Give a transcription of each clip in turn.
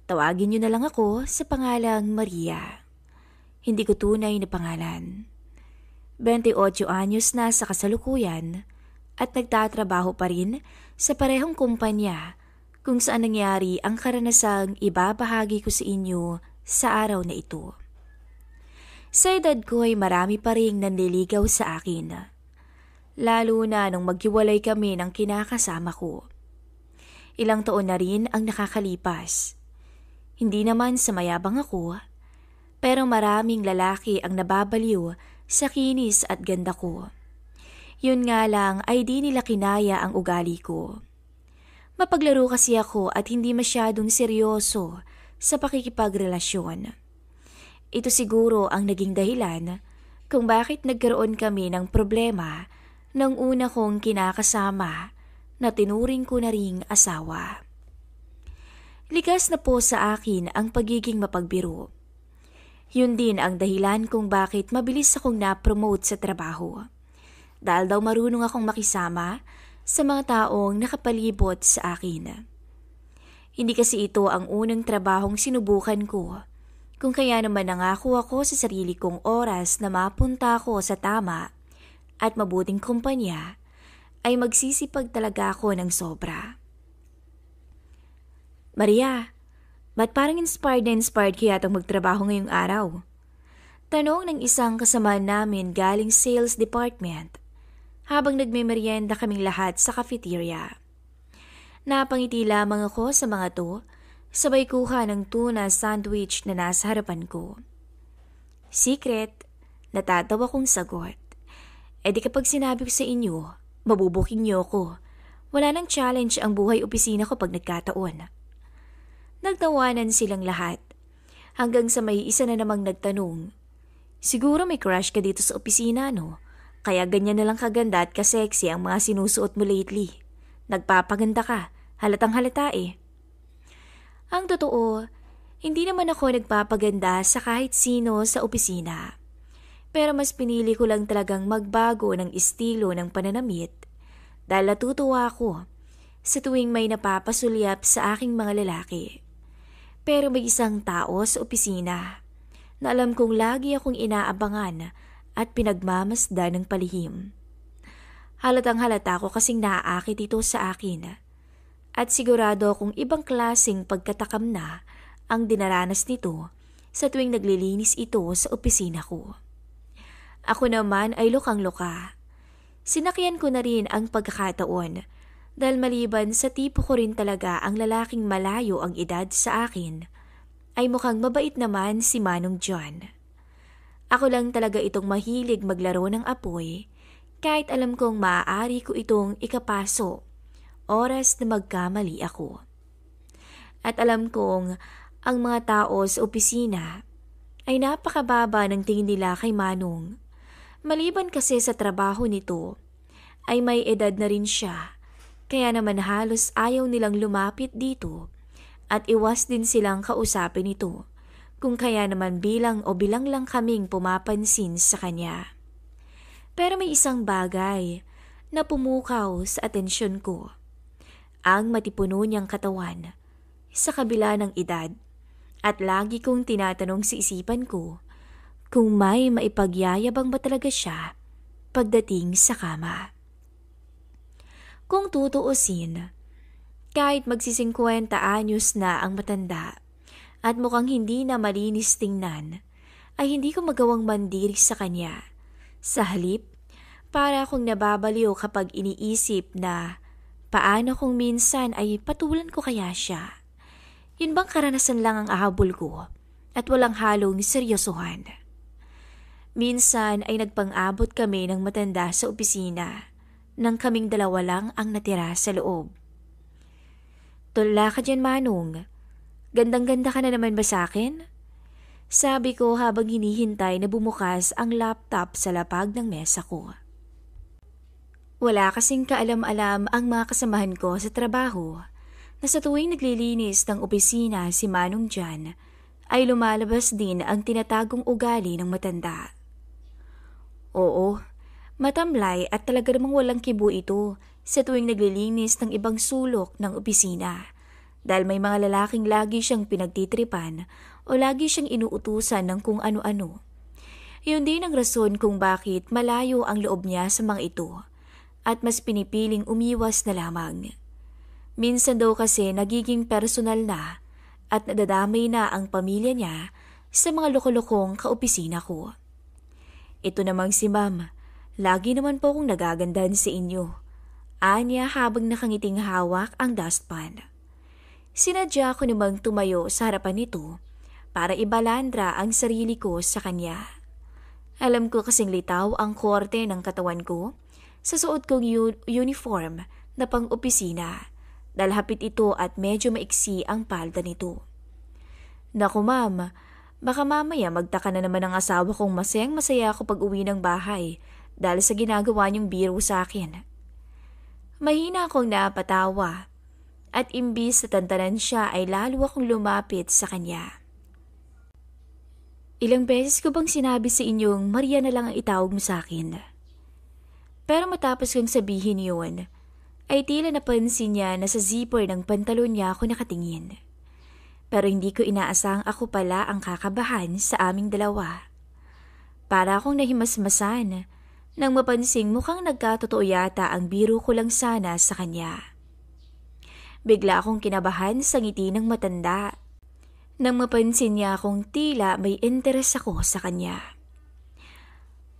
Tawagin niyo na lang ako sa pangalang Maria. Hindi ko tunay na pangalan. 28 anyos na sa kasalukuyan at nagtatrabaho pa rin sa parehong kumpanya kung saan nangyari ang karanasang ibabahagi ko sa inyo sa araw na ito. Sa edad ko ay marami pa rin nanliligaw sa akin, lalo na nung maghiwalay kami ng kinakasama ko. Ilang taon na rin ang nakakalipas. Hindi naman sa mayabang ako, pero maraming lalaki ang nababaliw sa kinis at ganda ko. Yun nga lang ay di nila kinaya ang ugali ko. Mapaglaro kasi ako at hindi masyadong seryoso sa pakikipagrelasyon. Ito siguro ang naging dahilan kung bakit nagkaroon kami ng problema ng una kong kinakasama na tinuring ko na ring asawa. Likas na po sa akin ang pagiging mapagbiro. Yun din ang dahilan kung bakit mabilis akong na-promote sa trabaho. Dahil daw marunong akong makisama sa mga taong nakapalibot sa akin. Hindi kasi ito ang unang trabahong sinubukan ko, kung kaya naman nangako ako sa sarili kong oras na mapunta ako sa tama at mabuting kumpanya, ay magsisipag talaga ako ng sobra. Maria, ba't parang inspired kaya itong magtrabaho ngayong araw? Tanong ng isang kasama namin galing sales department habang nagmemeryenda kaming lahat sa cafeteria. Napangiti lamang ako sa mga to, sabay kuha ng tuna sandwich na nasa harapan ko. Secret, natatawa kong sagot. E di kapag sinabi ko sa inyo, mabubuking niyo ko. Wala nang challenge ang buhay opisina ko pag nagkataon. Nagtawanan silang lahat, hanggang sa may isa na namang nagtanong, siguro may crush ka dito sa opisina, no? Kaya ganyan na lang kaganda at kasexy ang mga sinusuot mo lately. Nagpapaganda ka, halatang halata eh. Ang totoo, hindi naman ako nagpapaganda sa kahit sino sa opisina. Pero mas pinili ko lang talagang magbago ng estilo ng pananamit dahil natutuwa ako sa tuwing may napapasulyap sa aking mga lalaki. Pero may isang tao sa opisina na alam kong lagi akong inaabangan at pinagmamasdan ng palihim. Halatang halata ko kasing naaakit ito sa akin at sigurado akong ibang klaseng pagkatakam na ang dinaranas nito sa tuwing naglilinis ito sa opisina ko. Ako naman ay lukang-luka. Sinakyan ko na rin ang pagkakataon dahil maliban sa tipo ko rin talaga ang lalaking malayo ang edad sa akin, ay mukhang mabait naman si Manong John. Ako lang talaga itong mahilig maglaro ng apoy, kahit alam kong maaari ko itong ikapaso, oras na magkamali ako. At alam kong ang mga tao sa opisina ay napakababa ng tingin nila kay Manong. Maliban kasi sa trabaho nito, ay may edad na rin siya. Kaya naman halos ayaw nilang lumapit dito at iwas din silang kausapin ito, kung kaya naman bilang lang kaming pumapansin sa kanya. Pero may isang bagay na pumukaw sa atensyon ko. Ang matipuno niyang katawan sa kabila ng edad at lagi kong tinatanong sa isipan ko kung may maipagyayabang ba talaga siya pagdating sa kama. Kung tutuusin, kahit magsisingkwenta anyos na ang matanda at mukhang hindi na malinis tingnan, ay hindi ko magawang mandiri sa kanya. Sa halip, para akong nababaliw kapag iniisip na paano kung minsan ay patulan ko kaya siya. Yun bang karanasan lang ang ahabol ko at walang halong seryosohan? Minsan ay nagpang-abot kami ng matanda sa opisina nang kaming dalawa lang ang natira sa loob. Tula ka dyan, Manong. Gandang-ganda ka na naman ba sa akin? Sabi ko habang hinihintay na bumukas ang laptop sa lapag ng mesa ko. Wala kasing kaalam-alam ang mga kasamahan ko sa trabaho na sa tuwing naglilinis ng opisina si Manong Jan ay lumalabas din ang tinatagong ugali ng matanda. Oo, matamlay at talaga namang walang kibo ito sa tuwing naglilinis ng ibang sulok ng opisina dahil may mga lalaking lagi siyang pinagtitripan o lagi siyang inuutusan ng kung ano-ano. Yun din ang rason kung bakit malayo ang loob niya sa mga ito at mas pinipiling umiwas na lamang. Minsan daw kasi nagiging personal na at nadadamay na ang pamilya niya sa mga loko-lokong kaopisina ko. Ito namang si Ma'am, lagi naman po akong nagagandahan sa inyo. Anya habang nakangiting hawak ang dustpan. Sinadya ko namang tumayo sa harapan nito para ibalandra ang sarili ko sa kanya. Alam ko kasing litaw ang korte ng katawan ko sa suot kong uniform na pang-opisina dahil hapit ito at medyo maiksi ang palda nito. Naku ma'am, baka mamaya magtaka na naman ang asawa kong masayang-masaya ako pag uwi ng bahay dahil sa ginagawa niyong biro sa akin. Mahina akong napatawa at imbis na tantanan siya ay lalo akong lumapit sa kanya. Ilang beses ko bang sinabi sa inyong Maria na lang ang itawag mo sa akin? Pero matapos kong sabihin yun, ay tila napansin niya na sa zipper ng pantalon niya ako nakatingin. Pero hindi ko inaasahang ako pala ang kakabahan sa aming dalawa. Para akong nahimasmasan nang mapansing mukhang nagkatotoo yata ang biro ko lang sana sa kanya. Bigla akong kinabahan sa ngiti ng matanda nang mapansin niya akong tila may interes ako sa kanya.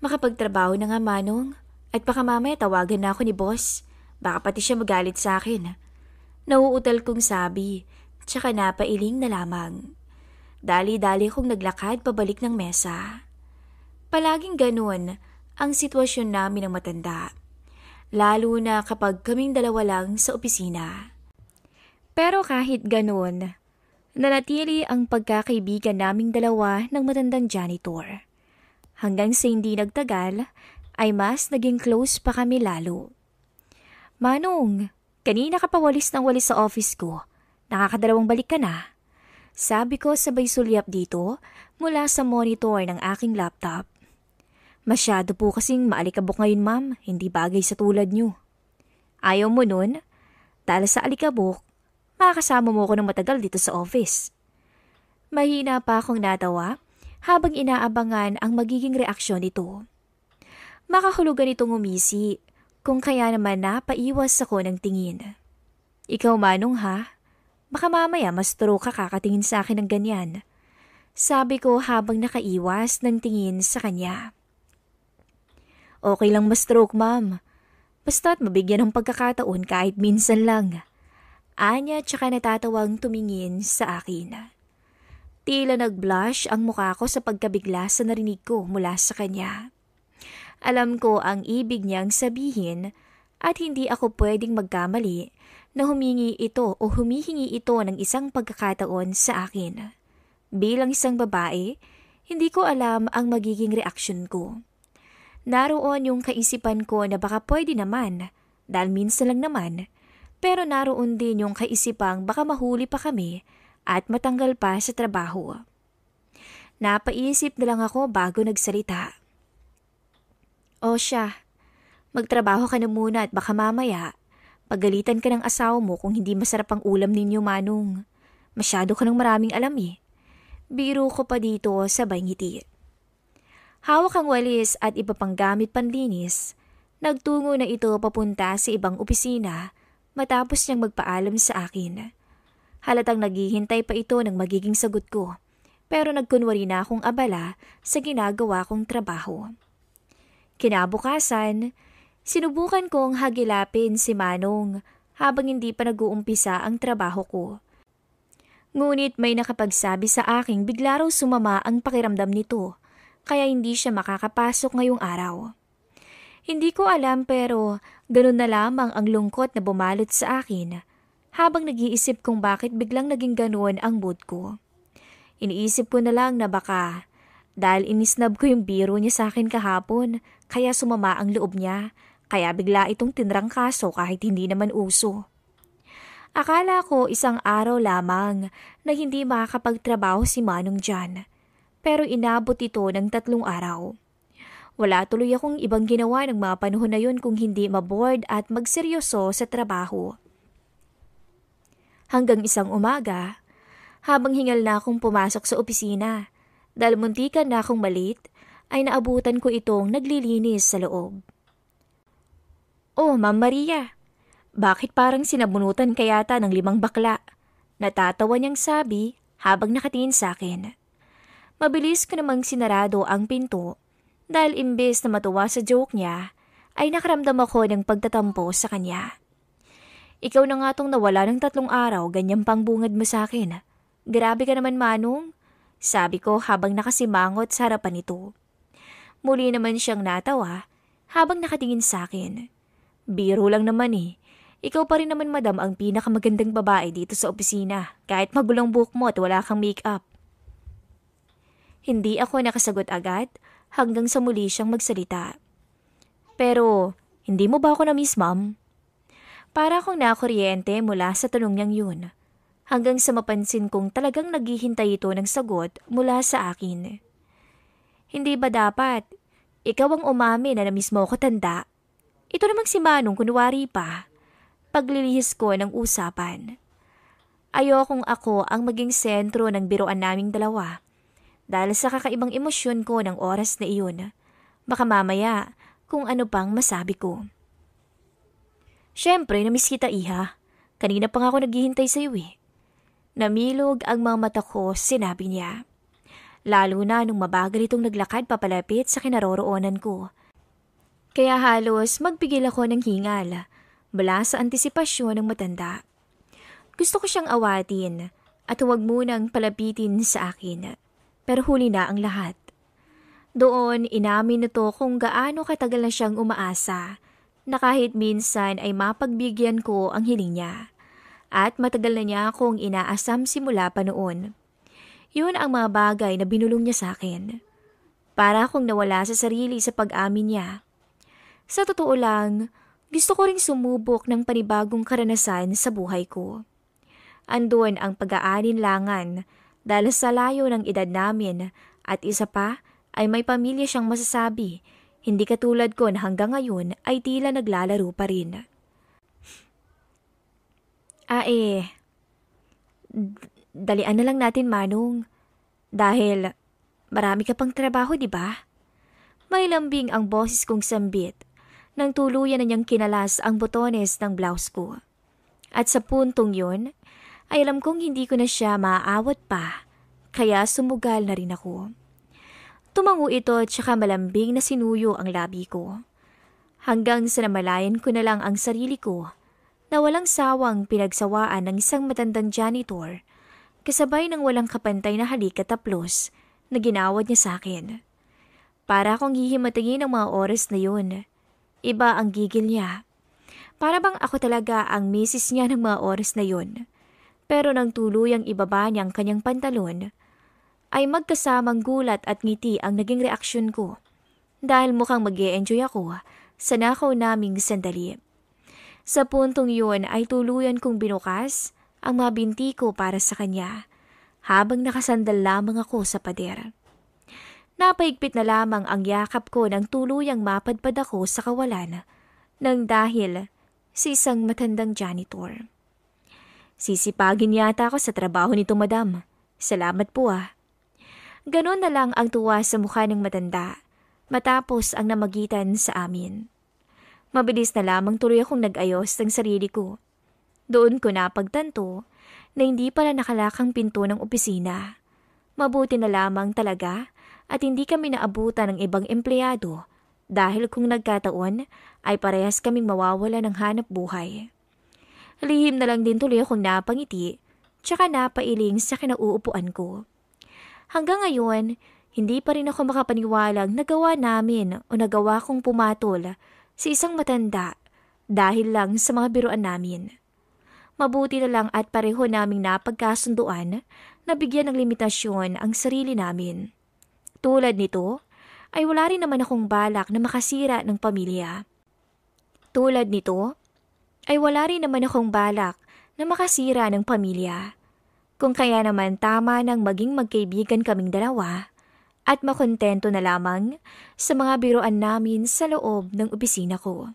Makapagtrabaho na nga manong at baka mamaya tawagan na ako ni boss. Baka pati siya magalit sa akin. Nauutal kong sabi. Tsaka napailing na lamang. Dali-dali kong naglakad pabalik ng mesa. Palaging ganun ang sitwasyon namin ng matanda. Lalo na kapag kaming dalawa lang sa opisina. Pero kahit ganun, nanatili ang pagkakaibigan naming dalawa ng matandang janitor. Hanggang sa hindi nagtagal, ay mas naging close pa kami lalo. Manong, kanina ka pa walis ng walis sa office ko. Nakakadalawang balik ka na. Sabi ko sabay sulyap dito mula sa monitor ng aking laptop. Masyado po kasing maalikabok ngayon ma'am, hindi bagay sa tulad nyo. Ayaw mo nun? Dahil sa alikabok, makakasama mo ako ng matagal dito sa office. Mahina pa akong natawa habang inaabangan ang magiging reaksyon nito. Makahulugan itong umisi kung kaya naman napaiwas ako ng tingin. Ikaw manong ha? Baka mamaya mas turo ka kakatingin sa akin ng ganyan. Sabi ko habang nakaiwas ng tingin sa kanya. Okay lang ma-stroke ma'am. Basta't mabigyan ng pagkakataon kahit minsan lang. Anya tsaka natatawang tumingin sa akin. Tila nag-blush ang mukha ko sa pagkabigla sa narinig ko mula sa kanya. Alam ko ang ibig niyang sabihin at hindi ako pwedeng magkamali na humingi ito o humihingi ito ng isang pagkakataon sa akin. Bilang isang babae, hindi ko alam ang magiging reaksyon ko. Naroon yung kaisipan ko na baka pwede naman, dahil minsan lang naman, pero naroon din yung kaisipang baka mahuli pa kami at matanggal pa sa trabaho. Napaisip na lang ako bago nagsalita. O siya, magtrabaho ka na muna at baka mamaya, pagalitan ka ng asawa mo kung hindi masarap ang ulam ninyo manong. Masyado ka ng maraming alam eh. Biro ko pa dito sabay ngiti. Hawak ang walis at iba pang gamit panlinis. Nagtungo na ito papunta sa ibang opisina matapos niyang magpaalam sa akin. Halatang naghihintay pa ito ng magiging sagot ko. Pero nagkunwari na akong abala sa ginagawa kong trabaho. Kinabukasan, sinubukan kong hagilapin si Manong habang hindi pa nag-uumpisa ang trabaho ko. Ngunit may nakapagsabi sa aking bigla raw sumama ang pakiramdam nito, kaya hindi siya makakapasok ngayong araw. Hindi ko alam pero ganun na lamang ang lungkot na bumalot sa akin habang nag-iisip kung bakit biglang naging ganun ang mood ko. Iniisip ko na lang na baka dahil inisnab ko yung biro niya sa akin kahapon kaya sumama ang loob niya kaya bigla itong tinrangkaso kahit hindi naman uso. Akala ko isang araw lamang na hindi makakapagtrabaho si Manong dyan. Pero inabot ito ng 3 araw. Wala tuloy akong ibang ginawa ng mga panahon na yun kung hindi maboard at magseryoso sa trabaho. Hanggang isang umaga, habang hingal na akong pumasok sa opisina, dahil muntikan na akong malit, ay naabutan ko itong naglilinis sa loob. "Oh, Ma'am Maria, bakit parang sinabunutan ka yata ng 5 bakla?" Natatawa niyang sabi habang nakatingin sa akin. Mabilis ko namang sinarado ang pinto dahil imbes na matuwa sa joke niya, ay nakaramdam ako ng pagtatampo sa kanya. "Ikaw na nga tong nawala ng 3 araw, ganyan pang bungad mo sa akin. Grabe ka naman, Manong," sabi ko habang nakasimangot sa harapan nito. Muli naman siyang natawa habang nakatingin sa akin. "Biro lang naman eh. Ikaw pa rin naman, madam, ang pinakamagandang babae dito sa opisina, kahit magulang buhok mo at wala kang make-up." Hindi ako nakasagot agad hanggang sa muli siyang magsalita. "Pero, hindi mo ba ako na-miss, ma'am?" Para akong nakuryente mula sa tanong niyang yun, hanggang sa mapansin kong talagang naghihintay ito ng sagot mula sa akin. "Hindi ba dapat? Ikaw ang umamin na na-miss mo ako, tanda? Ito namang si Manong kunwari pa." Paglilihis ko ng usapan. Ayokong ako ang maging sentro ng biruan naming dalawa. Dahil sa kakaibang emosyon ko ng oras na iyon, baka mamaya kung ano pang masabi ko. "Siyempre, namiss kita, iha. Kanina pa nga ako naghihintay sa iyo eh." Namilog ang mga mata ko, sinabi niya. Lalo na nung mabagal itong naglakad papalapit sa kinaroroonan ko. Kaya halos magpigil ako ng hingal mula sa antisipasyon ng matanda. Gusto ko siyang awatin at huwag munang palapitin sa akin. Pero huli na ang lahat. Doon inamin nito kung gaano katagal na siyang umaasa na kahit minsan ay mapagbigyan ko ang hiling niya. At matagal na niya akong inaasam simula pa noon. Yun ang mga bagay na binulong niya sa akin. Para akong nawala sa sarili sa pag-amin niya. Sa totoo lang, gusto ko ring sumubok ng panibagong karanasan sa buhay ko. Andun ang pag-aalinlangan dahil sa layo ng edad namin at isa pa ay may pamilya siyang masasabi, hindi katulad ko na hanggang ngayon ay tila naglalaro pa rin. Dalian na lang natin, Manong. Dahil marami ka pang trabaho, di ba?" May lambing ang boses kong sambit nang tuluyan na niyang kinalas ang botones ng blouse ko. At sa puntong yun, ay alam kong hindi ko na siya maaawat pa, kaya sumugal na rin ako. Tumango ito at saka malambing na sinuyo ang labi ko. Hanggang sa namalayan ko na lang ang sarili ko na walang sawang pinagsawaan ng isang matandang janitor kasabay ng walang kapantay na halik at taplos na ginawad niya sa akin. Para akong hihimatagin ng mga oras na yun. Iba ang gigil niya. Para bang ako talaga ang misis niya ng mga oras na yun. Pero nang tuluyang ibaba niyang kanyang pantalon, ay magkasamang gulat at ngiti ang naging reaksyon ko. Dahil mukhang mag-e-enjoy ako sa nakaw naming sandali. Sa puntong yun ay tuluyan kong binukas ang mga binti ko para sa kanya habang nakasandal lamang ako sa pader. Napaigpit na lamang ang yakap ko nang tuluyang mapadpad ako sa kawalan nang dahil sa isang matandang janitor. "Sisipagin yata ako sa trabaho nito, madam. Salamat po ah." Ganon na lang ang tuwa sa mukha ng matanda matapos ang namagitan sa amin. Mabilis na lamang tuloy akong nag-ayos ng sarili ko. Doon ko napagtanto na hindi pala nakalakang pinto ng opisina. Mabuti na lamang talaga at hindi kami naabutan ng ibang empleyado dahil kung nagkataon ay parehas kaming mawawala ng hanap buhay. Lihim na lang din tuloy akong napangiti tsaka napailing sa kinauupuan ko. Hanggang ngayon, hindi pa rin ako makapaniwalang nagawa namin o nagawa kong pumatol sa isang matanda dahil lang sa mga biruan namin. Mabuti na lang at pareho naming napagkasunduan na bigyan ng limitasyon ang sarili namin. Tulad nito, ay wala rin naman akong balak na makasira ng pamilya. Tulad nito, ay wala rin naman akong balak na makasira ng pamilya. Kung kaya naman tama nang maging magkaibigan kaming dalawa at makontento na lamang sa mga biruan namin sa loob ng opisina ko.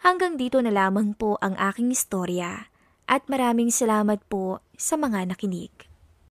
Hanggang dito na lamang po ang aking istorya At maraming salamat po sa mga nakinig.